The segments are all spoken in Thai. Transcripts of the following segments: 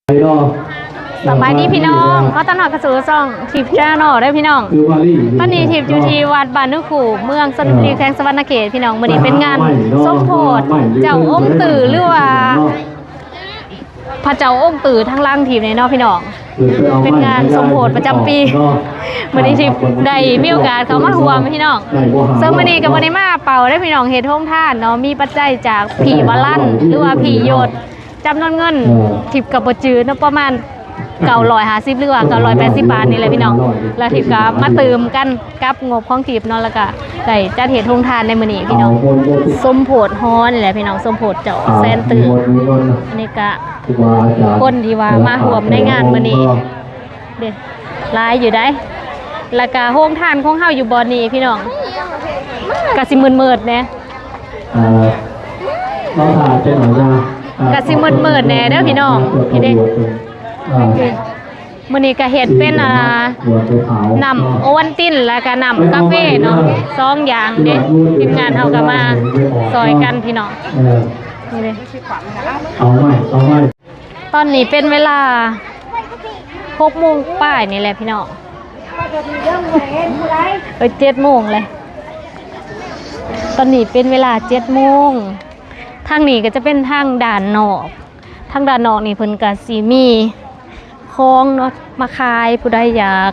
สบายดีพี่น้องเขาต้อนรับกระสือซ่องทิพย์จ้าหน่อได้พี่น้องตอนนี้ทิพย์อยู่ที่วัดบ้านนุกูเมืองสนบุรีแขวงสวรรณเขตพี่น้องวันนี้เป็นงานสมโพธิเจ้าองค์ตื่อหรือว่าพระเจ้าองค์ตื่อทั้งล่างทีมในนอกพี่น้องเป็นงานสมโพธิประจำปีวันนี้ทิพย์ได้มีโอกาสเขามาห่วงพี่น้องซึ่งวันนี้กับวันนี้มาเป่าได้พี่น้องเหตุท่องท่านเนาะมีปัจจัยจากผีวาลั่นหรือว่าผีโยดจำนวนเงินทิพย์กับบจืดนะประมาณ950หรือว่า980 บาทนี่แหละพี่น้องแล้วทิพย์ก็มาเติมกันกับงบของทิพย์เนาะแล้วก็ได้จัดเหตุท่องทานในมื้อนี้พี่น้องสมโพธิฮ้อนนี่แหละพี่น้องสมโพธิเจ้าแสนตื่นอันนี้ก็คนที่ว่ามาร่วมในงานมื้อนี้เด้หลายอยู่ได้แล้วก็โฮงทานของเฮาอยู่บ่อนี้พี่น้องก็สิมืดๆแน่เราถ่ายเป็นหน่อยนะกะสิมืดๆแน่เด้อพี่น้องพี่เด้มื้อนี้ก็เฮ็ดเป็นน้ำโอวัลตินแล้วก็น้ำกาแฟเนาะ2อย่างเด้ทีมงานเฮาก็มาซอยกันพี่น้องนี่เด้เอาไหมตอนนี้เป็นเวลา6 โมงป้ายนี่แหละพี่น้อง7 โมงเลยตอนนี้เป็นเวลา7 โมงทางนี้ก็จะเป็นทางด่านนอกทางด่านนอกนี่เพิ่นก็สิมีของเนาะมาขายผู้ใดอยาก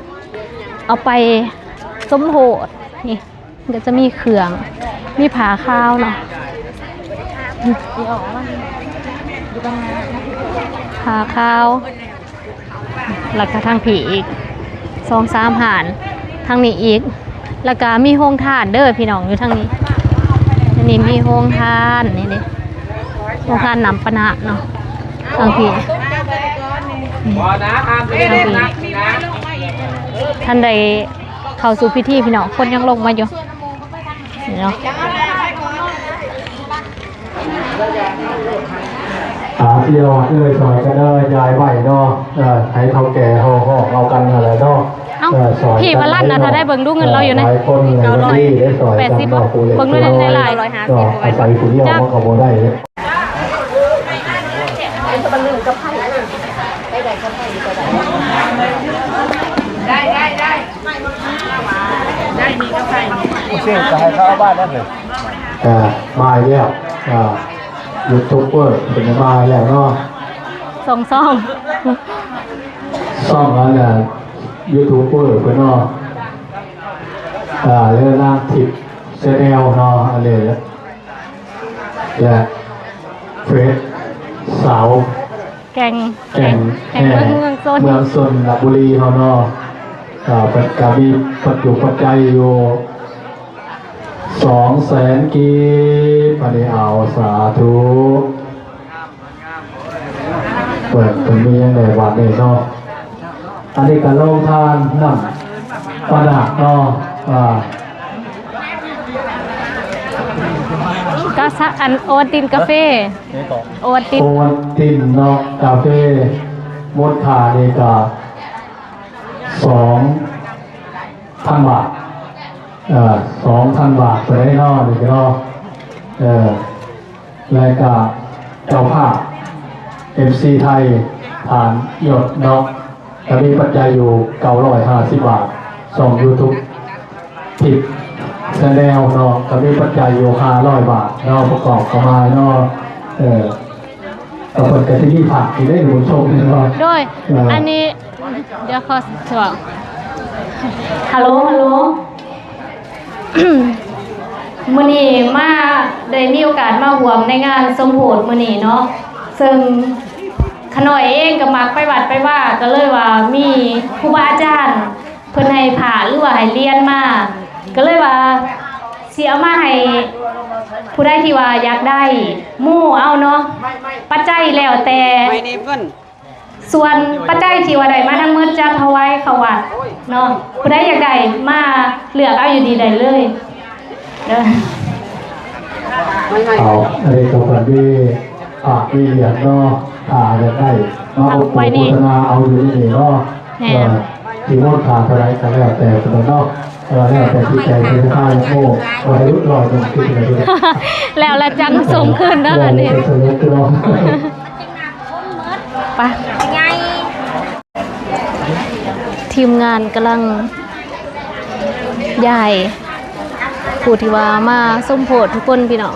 เอาไปสมโภชนี่ก็จะมีเครื่องมีผ้าขาวเนาะผ้าขาวแล้วก็ทางผีอีก2-3 หานทางนี้อีกแล้วก็มีโรงทานเด้อพี่น้องอยู่ทางนี้อันนี้มีโรงทานนี่เด้โรงทานน้ำปะนะเนาะทางผีท่านใดเข้าสู่พิธีพี่น้องคนยังลงมาอยู่เนาะเที่ยวซอยก็ได้ยายไหวเนาะให้เขาแก่ห่อเอากันอะไรเนาะพี่มาลั่นนะถ้าได้เบิ่งดูเงินเราอยู่นะ980เบิ่งด้วยในไลน์150อาศัยผู้เดียวมันก็บ่ได้ได้มีกาแฟเชื่อจะให้เข้าบ้านได้เลยมาแล้วยูทูบเบอร์เป็นมาแล้วเนาะซ่องแล้วเนี่ยยูทูบเบอร์เป็นเนาะเรื่องนางทิพย์เซเนลเนาะอะไรและเฟสสาวแห่งเมืองซนบุรีเขาเนาะเป็นกาบีปัจจุปัจจัยอยู่200,000 กีบอันนี้เอาสาธุเปิดเป็นมีอย่างไรวัดเลยเนาะอันนี้การลงทานน้ำปลาดักเนาะก็อันโอวัลตินกาแฟโอวัลตินเนาะกาแฟมดขานี่ก็2,000 บาท2,000 บาทไปได้นอกหรือเนาะรายการเจ้าภาพ MC ไทยฐานหยดเนาะจะมีปัจจัยอยู่950 บาทYouTube ผิดแสดงเนาะจะมีปัจจัยอยู่500 บาทเนาะประกอบกันมาเนาะเปิดกระที่ผักที่ได้ดูชมเนาะด้วยอันนี้เดี๋ยวขอสวัสดีฮัลโหลมื้อนี้มาได้มีโอกาสมาร่วมในงานสมโภชมื้อนี้เนาะซึ่งขน่อยเองก็มักไปวัดไปว่าก็เลยว่ามีครูบาอาจารย์เพิ่นให้ผ่าหรือว่าให้เรียนมาก็เลยว่าสิเอามาให้ผู้ใดที่ว่าอยากได้หมู่เอาเนาะปัจจัยแล้วแต่ส่วนปัจจัยที่ว่าได้มาทั้งหมดจะถวายเข้าวัดเนาะผู้ใดอยากได้มาเลือกเอาอยู่ดีได้เลยเด้อเอาอะไรก็เปิดด้วยมีเหรียญเนาะจะได้มาโฆษณาเอาอยู่นี่เนาะที่ว่าขาดอะไรก็แล้วแต่สมมติเนาะแล้วแต่ที่ใจที่ข้าโม่ไว้รุ่นรอยตรงที่ไหนด้วยแล้วละจังสูงขึ้นเนาะอันนี้ไป ไปทีมงานกำลังย้ายผู้ที่ว่ามาส้มโพธิทุกคนพี่น้อง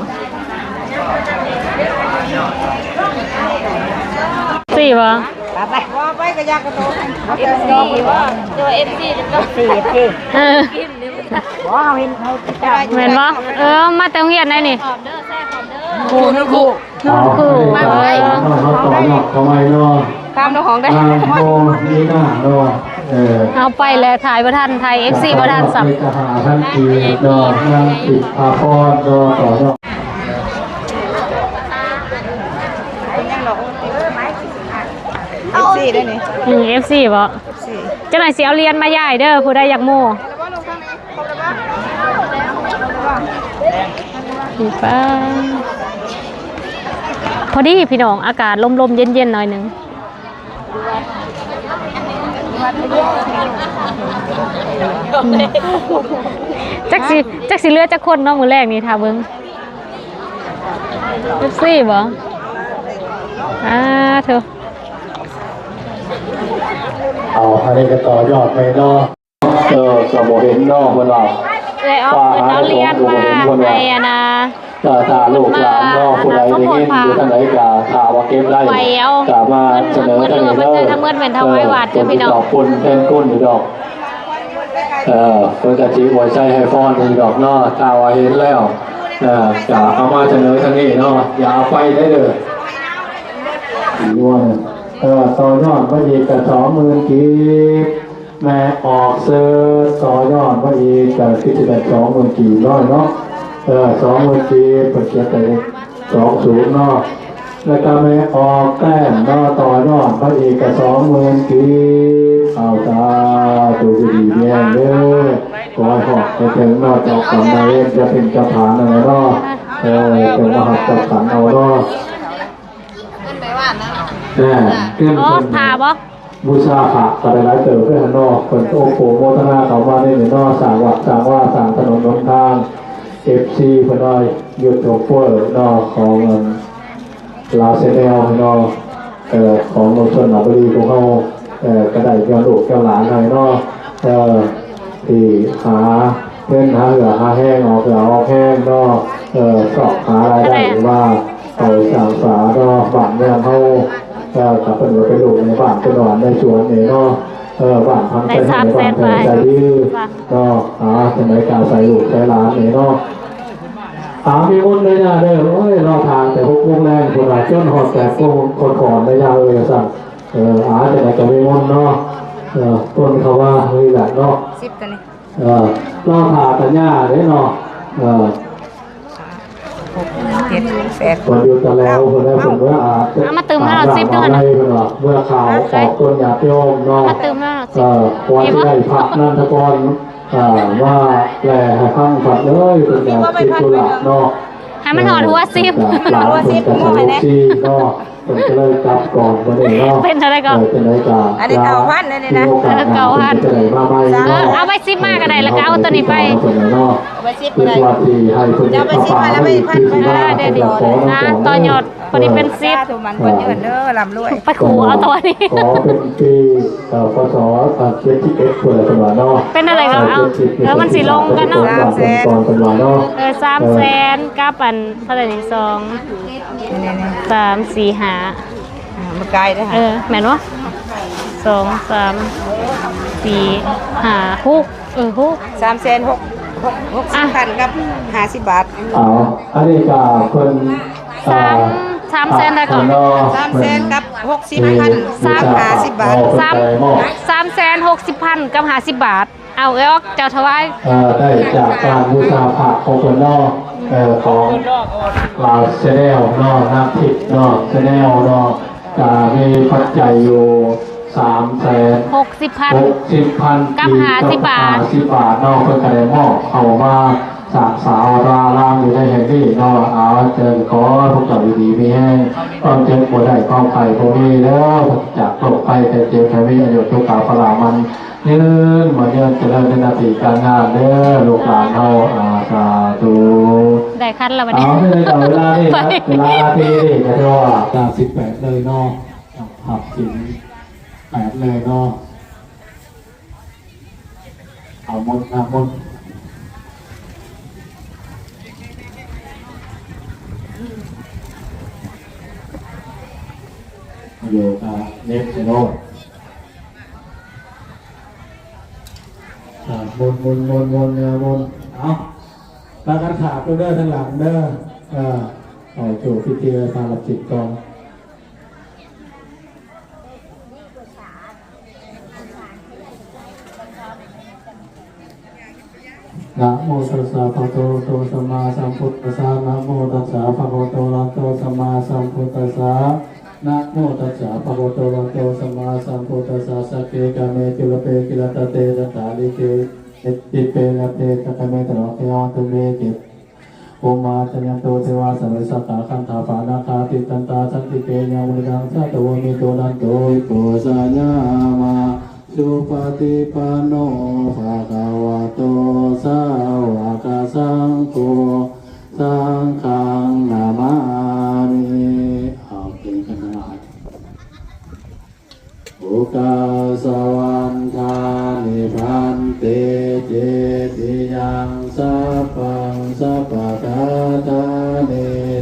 สี่ปะไปก็ยากกระโดดเอฟซีว่าเดี๋ยวเอฟซีจะสี่ว้าวเห็นเขาเหมือนปะมาแต่โรงเรียนได้นี่ครูนึกครูมาเลยเขาต่อยอดเขาไม่นอตามน้องของได้โอ้นี่น่านอเอาไปแล้วถ่ายประธานไทย FC ประธานสับทหารท่านทีดอกนางติดพาพรดอต่อยอดFC ได้นี่FC บ่เจ้าหน่อยสิเอาเรียนมาย่ายเด้อผู้ใดอยากโม่พอดีพี่น้องอากาศลมๆเย็นๆหน่อยนึงจักสิเลือจักคนเนาะมือแรกนี่ท่าเบิ้งเอฟซีบ่เธอเอาอันนี้ก็ต่อยอดไปเนาะสมบูรณ์เนาะเวลาเลยเอาเรียนมาไปนะตาลูกหลานเนาะผู้ใดได้ยินอยู่ทางไหนก็ถามว่าเก็บได้สามารถเสนอทางนี้เด้อทั้งเมื่อเป็นทวายวัดเด้อพี่น้องดอกคุณแทนกุ้นดอกเพื่อจะชี้หัวใจให้ฟ้อนดอกเนาะถ้าว่าเห็นแล้วจะเอามาเสนอทางนี้เนาะอย่าเอาไปได้เด้ออีกวันต่อยอดก็อีกกับ20,000 กีบแม่ออกเสื้อต่อยอดก็อีกกับที่จะได้20,000 กีบน้อยเนาะ20,000 กีบเปิดไป20เนาะแล้วก็แม่ออกแต้มเนาะต่อยอดก็อีกกับ20,000 กีบเอาตาตัวดีๆเนี่ยเด้อขอให้หอกไปถึงนอกจากของนายจะเป็นเจ้าฐานอะไรเนาะเป็นมหาจักรขันเอาเนาะเกินผ่าบ่บูชาพระอะไรหลายเติมเพื่อนนอกคนโอ้โหโมทนาเขามาในนอกสางวัดสางว่าสางถนนหนทางFC พนอยยุดโอเฟอร์นอกของลาเซเนลนอกของนชนหนองบุรีของเขากระไดแก้วลูกแก้วหลานหน่อยนอกที่หาเพื่อนหาเหลือหาแห้งออกเหลือออกแห้งนอกสอบหารายได้หรือว่าเอาสางสาเนาะบ้านเมืองเขากับเป็นหัวเป็นลูกในบ้านเป็นหวานในสวนเนี่ยเนาะบ้านทำใจให้บ้านใจดื้อก็สมัยการใส่ลูกใส่หลานเนี่ยเนาะมีมุ่นเลยนะเด้อโอ้ยรอทางแต่6 โมงแรงคนละจ้นหอดแต่คนขอนได้ยาวเลยสั่งแต่ไหนก็มีมุ่นเนาะต้นเขาว่าเฮ้ยแหละเนาะ10ตัวนี้รอทางแต่หญ้าเลยเนาะคนอยู่ตะแล้วคนได้คนว่ามาตื่มให้เรา10ด้วยนะเมื่อข่าวออกต้นยาเปี้ยวเนาะมาตื่มให้เราวันที่ได้พักนันทกรว่าแหล่ให้พังผัดเลยเป็นยาติดตุลาเนาะให้มันหอดหัว10หลานคนจะใส่ลูกซีเนาะเป็นก็เลยกลับก่อนวันนี้เนาะเป็นอะไรก่อนเป็นอะไรกันอันนี้9,000เลยนะ9,000เอาไป10 มากก็ได้แล้วก็เอาตัวนี้ไปไป10เลยจะไป10มาแล้วไป1,000เดี๋ยวต่อยอดคนนี้เป็น10ถูกมันคนยืนเด้อลำรวยไปขู่เอาตัวนี้ขอเป็นปีพศ71คนละจังหวัดเนาะเป็นอะไรก็เอาแล้วมันสิลงกันเนาะ300,000กับอันเท่าไหร่นี่2 3 4 5มาไกลได้ค่ะแม่นวะ2 3 4 5 6 360,000กับ50 บาทอันนี้ก็คน300,000ได้ก่อน300,000กับ60,000 50 บาท360,000กับ50 บาทเอาเอ้เจ้าถวายได้จากการบูชาพระของคนนอกของลาวเซเนลนอกน้ำทิพย์นอกเซเนลนอกมีปัจจัยอยู่360,000กับ50 บาทนอกเพื่อกระไดมอกเอามาสามสาวราลางอยู่ในแห่งนี้นอกเจอขอพวกเจ้าดีๆมีแห้งความเจ็บปวดได้ความไข่พวกนี้แล้วจากโรคไข้แต่เจ็บแค่วิอายุทุกข์กาพลามันยืนมาเยือนเจริญในนาทีการงานเด้อลูกหลานเขาสาธุได้คันแล้ววันนี้ไม่ได้ต่อเวลานี่เวลาที่นี่จะเรียกว่า18เลยเนาะ หับสินแปดเลยเนาะเอาหมดนะหมดอยู่กับเน็ตโน้ตบนเอาปากันขาดเด้อทั้งหลังเด้อเอาโจพิธีตาลับจิตก่อนนะโมตัสสะภะคะวะโตสัมมาสัมพุทธัสสะนะโมตัสสะภะคะวะโตอะระหะโตสัมมาสัมพุทธัสสะนะโมตัสสะภะคะวะโตอะระหะโตสัมมาสัมพุทธัสสะสักเกกะเมจุลเปกิลตเตนะตาลิเกติเปนะเตตะกะเมตระเกยตุเมเกโอมาจันยันโตเทวาสัมฤสัตตาคันธาปานาคาติตันตาสันติเกยังมุนังสัตวมิโตนันโตโกสัญญามาสุปฏิปันโนภะคะวะโตสาวกสังโฆสังฆังนามามิเอาเก่งกันหน่อยโอกาสวันทานิพันเตเจติยังสัพพังสัพพะทาทาเน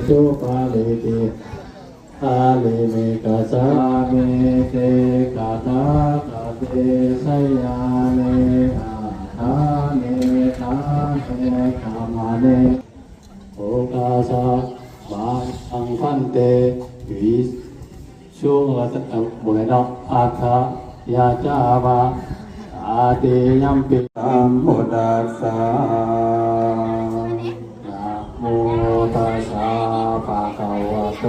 สุปาลิติอาลิมิกาสามิเตกาตากาเตสยาเนอาทาเนทาเนกามาเนโอกาสะบาลังพันเตวิช่วงละสักบุญดอกอาทายาจาวาอาติยัมปิตัมพุทธัสสะนะโมตัสสะภะคะวะโต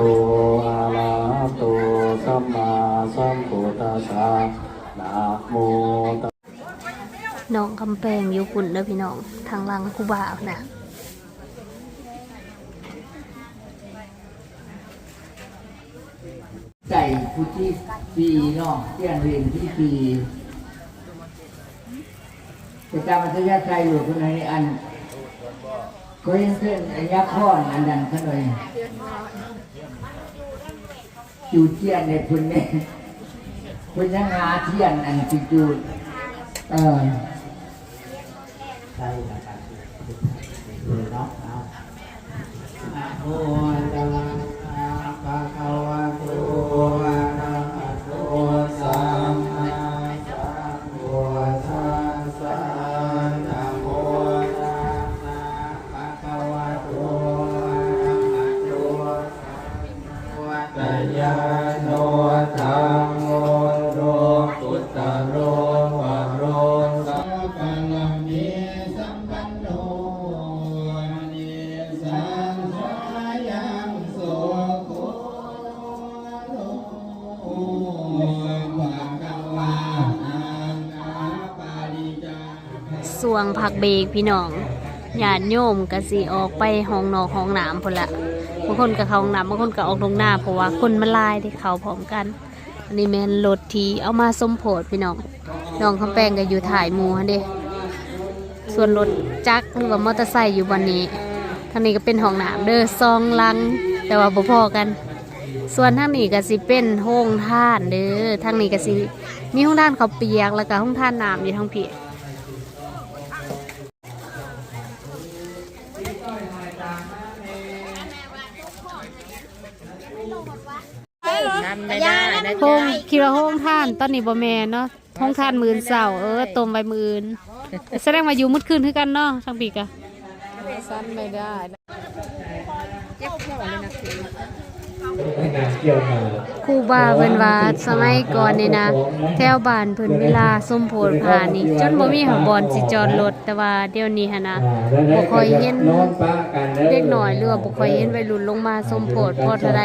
อะระหะโตสัมมาสัมพุทธัสสะนะโมตัสน้องคำแปลงอยู่ปุ่นเด้อพี่น้องทางหลังครูบานะใจผู้ที่ปีเนาะเที่ยงเรียนที่ปีจะจำมัธยใจอยู่คนไหนอันก็ยังเป็นอันยักษ์ข้อนอันดันขนอยจูเทียนในคนนี้คนยังหาเทียนอันจูใช่ครับเนาะนะโมตัสสะภะคะวะโตอะระหะโตสัมมาสัมพุทธัสสะนะโมตัสสะภะคะวะโตอะระหะโตสัมมาสัมพุทธัสสะยะโนธัมโมโรกุตตะโรวะโรสัพพะลังเนสัมปันโนเนสังสายังโสโคโลภะคะวะอังคาปาริจาสวงผักเบรกพี่น้องญาติโยมก็สิออกไปห้องนอกห้องน้ำพุ่นละบางคนก็เข้าห้องน้ำบางคนก็ออกตรงหน้าเพราะว่าคนมันหลายที่เข้าพร้อมกันอันนี้แม่นรถที่เอามาสมโพธิพี่น้องน้องคำแปลงก็อยู่ถ่ายหมู่หั่นเด้ส่วนรถจักรหรือว่ามอเตอร์ไซค์อยู่บนนี้ทางนี้ก็เป็นห้องน้ำเด้อซองลังแต่ว่าบ่พอกัน ส่วนทางนี้ก็สิเป็นห้องท่านเด้อทางนี้ก็สิมีห้องท่านข้าวเปียกแล้วก็ห้องท่านน้ำอยู่ทางพี่ห้องคิดว่าห้องท่านตอนนี้บ่แม่นเนาะห้องท่านมื้อเช้าต้มไว้มื้ออื่นแสดงว่าอยู่มื้อคืนคือกันเนาะทางพี่ก็สั้นไม่ได้เจ็บแค่ว่าเลยนะครูบาเพิ่นว่าสมัยก่อนนี่นะแถวบ้านเพิ่นเวลาสมโพธิผ่านนี่จนบ่มีหบอนสิจอดรถแต่ว่าเดี๋ยวนี้หั่นนะบ่ค่อยเห็นเด็กน้อยหรือว่าบ่ค่อยเห็นวัยรุ่นลงมาสมโพธิเพราะเท่าใด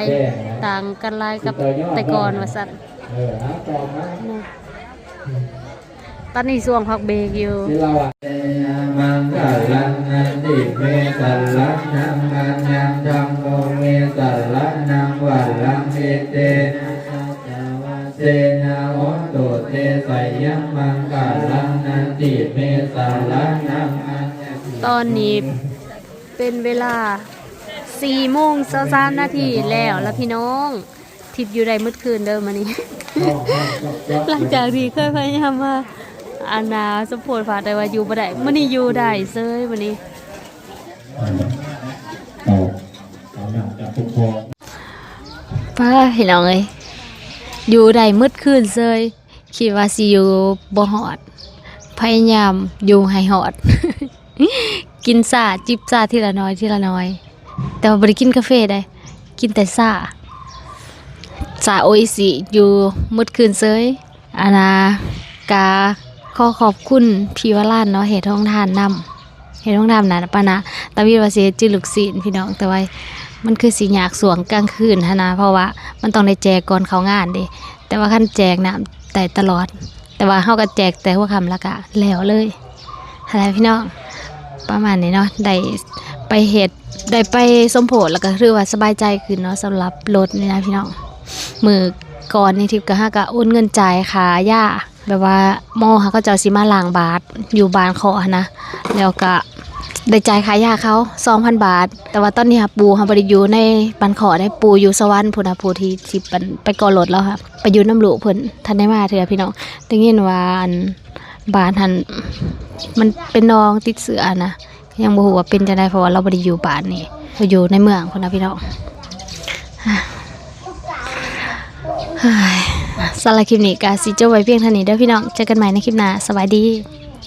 ต่างกันหลายกับแต่ก่อนว่าซั่นตอนนี้ช่วงพักเบรกอยู่มังคลังนันติเมสัลลังนังอัญญังธัมโมเมสัลลังนังวัลลังเอเตนะสัจวะเสนาโหตุเตสยังมังคลังนันติเมสัลลังนังอัญญังตอนนี้เป็นเวลา4:23 นาทีแล้วพี่น้อง ทิพย์อยู่ได้มืดคืนเด้อมื้อนี้ หลังจากที่เคยพยายามว่าอานาสมโพธิฝากได้ว่าอยู่บ่ได้มื้อนี้อยู่ได้เซ้ยมื้อนี้ป้าพี่น้องเอ้ยอยู่ได้มืดคืนเซ้ยคิดว่าสิอยู่บ่ฮอดพยายามอยู่ให้ฮอด กินซ่าจิบซ่าทีละน้อยทีละน้อยแต่ว่าบ่ได้กินกาแฟได้กินแต่ซ่าโออิสิอยู่มืดคืนเซ้ยอานากาขอขอบคุณพี่วรานเนาะเฮ็ดโรงทานนำเฮ็ดโรงทานน่ะปะนะตาวิว่าสิจิลูกศิลพี่น้องแต่ว่ามันคือสิยากสวงกลางคืนหั่นนะเพราะว่ามันต้องได้แจกก่อนเข้างานเด้แต่ว่าคันแจกน่ะได้ตลอดแต่ว่าเฮาก็แจกแต่หัวค่ำแล้วก็แล้วเลยหั่นแหละพี่น้องประมาณนี้เนาะได้ไปเฮ็ดได้ไปสมโพธิแล้วก็ถือว่าสบายใจขึ้นเนาะสำหรับรถนี่นะพี่น้องมือก่อนนี่ทิพย์ก็ก็โอนเงินจ่ายค่าหญ้าแบบว่าหมอเขาก็จะเอาสิมาล้างบาทอยู่บ้านเขานะแล้วก็ได้จ่ายค่าหญ้าเขา 2,000 บาทแต่ว่าตอนนี้ค่ะปู่เขาบ่ได้อยู่ในบ้านขอได้ปู่อยู่สวรรค์พุ่นน่ะปู่ที่ไปก่อรถแล้วค่ะไปอยู่น้ำลูกเพิ่นทันได้มาเทื่อพี่น้องได้ยินว่าอันบ้านหันมันเป็นน้องติดเสือนะยังบ่ฮู้ว่าเป็นจังได๋เพราะว่าเราบ่ได้อยู่บ้านนี่เราอยู่ในเมืองพุ่นน่ะพี่น้องสำหรับคลิปนี้ก็สิจบไว้เพียงเท่านี้เด้อพี่น้องเจอกันใหม่ในคลิปหน้าสวัสดี